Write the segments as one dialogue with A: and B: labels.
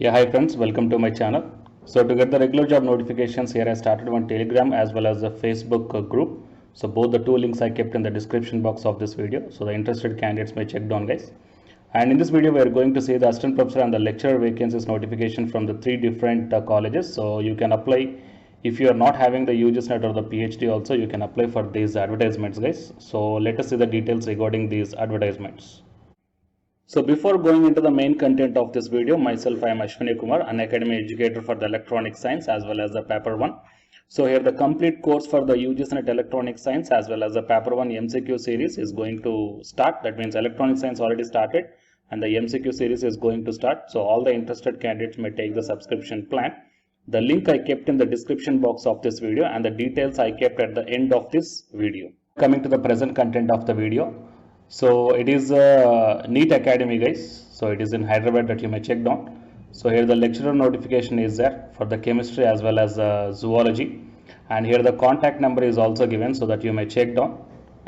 A: Yeah, hi friends, welcome to my channel. So to get the regular job notifications here, I started one Telegram as well as a Facebook group. So both the two links I kept in the description box of this video. So the interested candidates may check down, guys. And in this video, we are going to see the assistant professor and the lecturer vacancies notification from the three different colleges. So you can apply if you are not having the UGSNet or the PhD also, you can apply for these advertisements, guys. So let us see the details regarding these advertisements. So before going into the main content of this video, myself I am Ashwini Kumar, an academy educator for the electronic science as well as the paper 1. So here the complete course for the UGSNet electronic science as well as the paper 1 MCQ series is going to start. That means electronic science already started and the MCQ series is going to start. So all the interested candidates may take the subscription plan. The link I kept in the description box of this video and the details I kept at the end of this video. Coming to the present content of the video. So it is a NEET Academy, guys. So it is in Hyderabad that you may check down. So here the lecturer notification is there for the chemistry as well as zoology. And here the contact number is also given so that you may check down.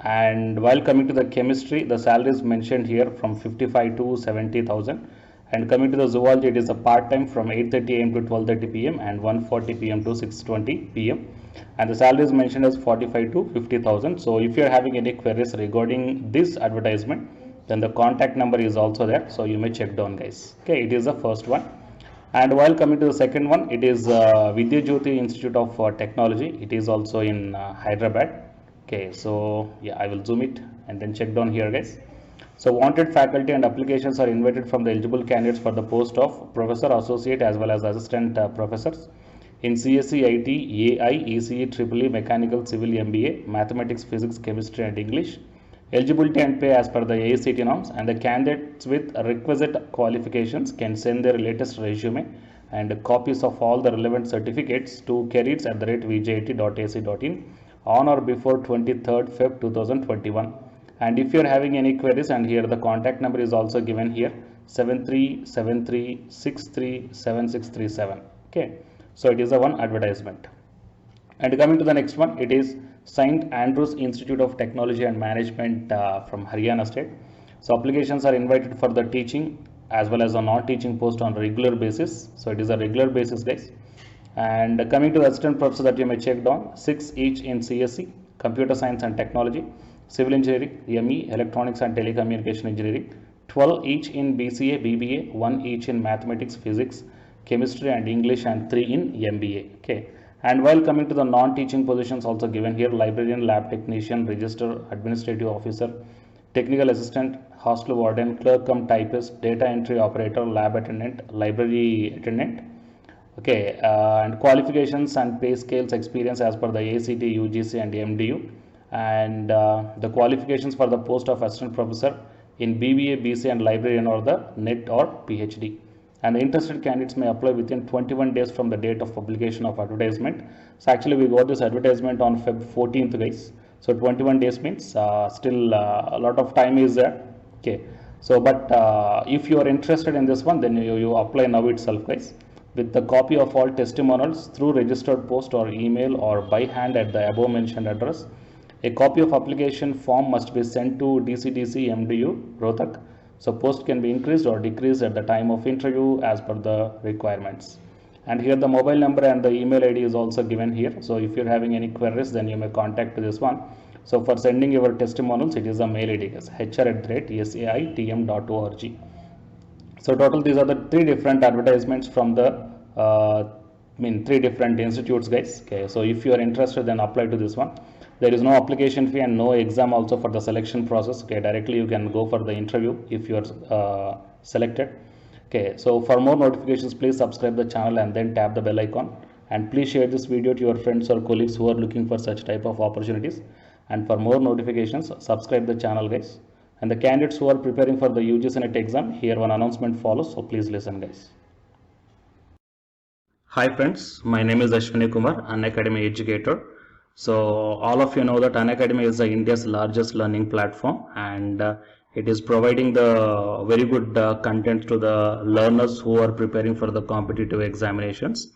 A: And while coming to the chemistry, the salary is mentioned here from 55 to 70,000. And coming to the zoology, it is a part-time from 8:30 a.m. to 12:30 p.m. and 1:40 p.m. to 6:20 p.m. And the salary is mentioned as 45 to 50,000. So if you are having any queries regarding this advertisement, then the contact number is also there. So you may check down, guys. Okay, it is the first one. And while coming to the second one, it is Vidya Jyoti Institute of Technology. It is also in Hyderabad. Okay, so yeah, I will zoom it and then check down here, guys. So wanted faculty and applications are invited from the eligible candidates for the post of professor, associate as well as assistant professors in CSE, IT, AI, ECE, EEE, Mechanical, Civil, MBA, Mathematics, Physics, Chemistry and English. Eligibility and pay as per the AICTE norms, and the candidates with requisite qualifications can send their latest resume and copies of all the relevant certificates to careers@vjit.ac.in on or before 23rd Feb 2021. And if you are having any queries, and here the contact number is also given here 7373637637. Okay, so it is a one advertisement. And coming to the next one, it is St. Andrews Institute of Technology and Management from Haryana state. So applications are invited for the teaching as well as a non-teaching post on a regular basis. So it is a regular basis, guys. And coming to the assistant professor that you may check down, 6 each in CSE, Computer Science and Technology, Civil Engineering, ME, Electronics and Telecommunication Engineering, 12 each in BCA, BBA, 1 each in Mathematics, Physics, Chemistry and English, and 3 in MBA. Okay. And while coming to the non-teaching positions also given here, librarian, lab technician, register, administrative officer, technical assistant, hostel warden, clerk cum typist, data entry operator, lab attendant, library attendant. Okay, and qualifications and pay scales experience as per the ACT, UGC and MDU. And the qualifications for the post of assistant professor in BBA, BC and librarian or the NET or PhD. And the interested candidates may apply within 21 days from the date of publication of advertisement. So actually we got this advertisement on Feb 14th, guys. So 21 days means still a lot of time is there. Okay, so but if you are interested in this one, then you apply now itself, guys, with the copy of all testimonials through registered post or email or by hand at the above mentioned address. A copy of application form must be sent to DCDC MDU Rohtak. So post can be increased or decreased at the time of interview as per the requirements. And here the mobile number and the email ID is also given here. So if you're having any queries, then you may contact this one. So for sending your testimonials, it is a mail ID, hr@saitm.org. So total these are the three different advertisements from the three different institutes, guys. Okay, so if you are interested, then apply to this one. There is no application fee and no exam also for the selection process. Okay, directly you can go for the interview if you are selected. Okay, so for more notifications, please subscribe the channel and then tap the bell icon. And please share this video to your friends or colleagues who are looking for such type of opportunities. And for more notifications, subscribe the channel, guys. And the candidates who are preparing for the UGSNet exam, here one announcement follows. So please listen, guys. Hi friends, my name is Ashwini Kumar, an academy educator. So all of you know that Unacademy is India's largest learning platform, and it is providing the very good content to the learners who are preparing for the competitive examinations.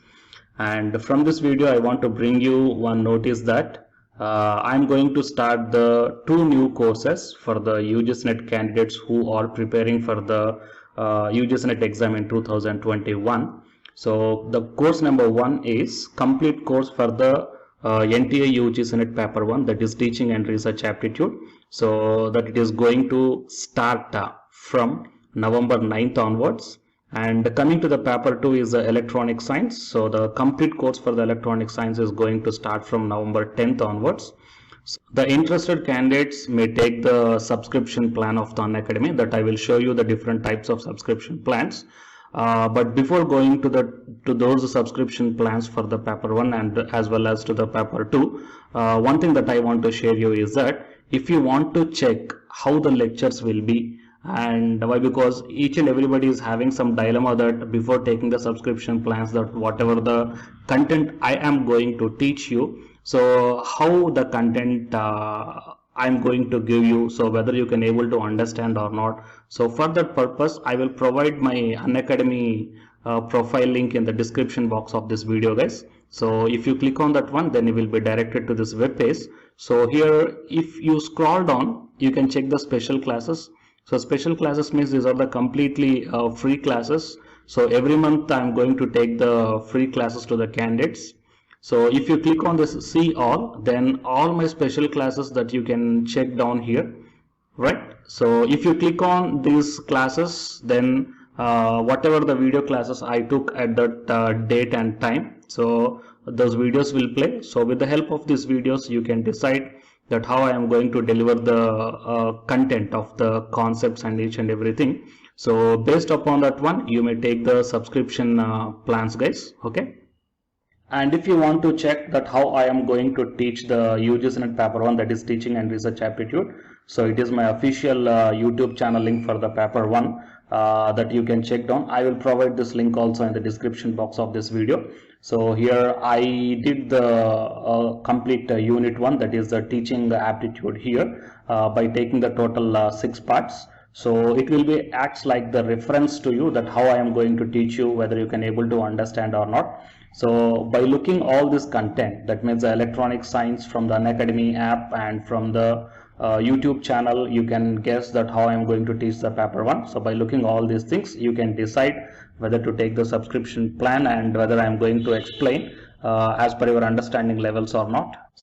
A: And from this video, I want to bring you one notice that I'm going to start the 2 new courses for the UGSNet candidates who are preparing for the UGC exam in 2021. So the course number 1 is complete course for the NTA UGC paper 1, that is teaching and research aptitude. So that it is going to start from November 9th onwards. And coming to the paper 2 is the electronic science. So the complete course for the electronic science is going to start from November 10th onwards. So the interested candidates may take the subscription plan of the Unacademy, that I will show you the different types of subscription plans. But before going to those subscription plans for the paper 1 and as well as to the paper 2, one thing that I want to share you is that if you want to check how the lectures will be, and why, because each and everybody is having some dilemma that before taking the subscription plans, that whatever the content I am going to teach you, so how the content I'm going to give you, so whether you can able to understand or not. So for that purpose, I will provide my Unacademy profile link in the description box of this video, guys. So if you click on that one, then you will be directed to this web page. So here, if you scroll down, you can check the special classes. So special classes means these are the completely free classes. So every month I'm going to take the free classes to the candidates. So if you click on this see all, then all my special classes that you can check down here, right? So if you click on these classes, then whatever the video classes I took at that date and time, so those videos will play. So with the help of these videos, you can decide that how I am going to deliver the content of the concepts and each and everything. So based upon that one, you may take the subscription plans, guys. Okay. And if you want to check that how I am going to teach the UGC paper 1, that is teaching and research aptitude, so it is my official YouTube channel link for the paper 1 that you can check down. I will provide this link also in the description box of this video. So here I did the complete unit 1, that is the teaching aptitude here by taking the total 6 parts. So it will be acts like the reference to you that how I am going to teach you, whether you can able to understand or not. So by looking all this content, that means the electronic science from the Unacademy app and from the YouTube channel, you can guess that how I am going to teach the paper 1. So by looking all these things, you can decide whether to take the subscription plan and whether I am going to explain as per your understanding levels or not.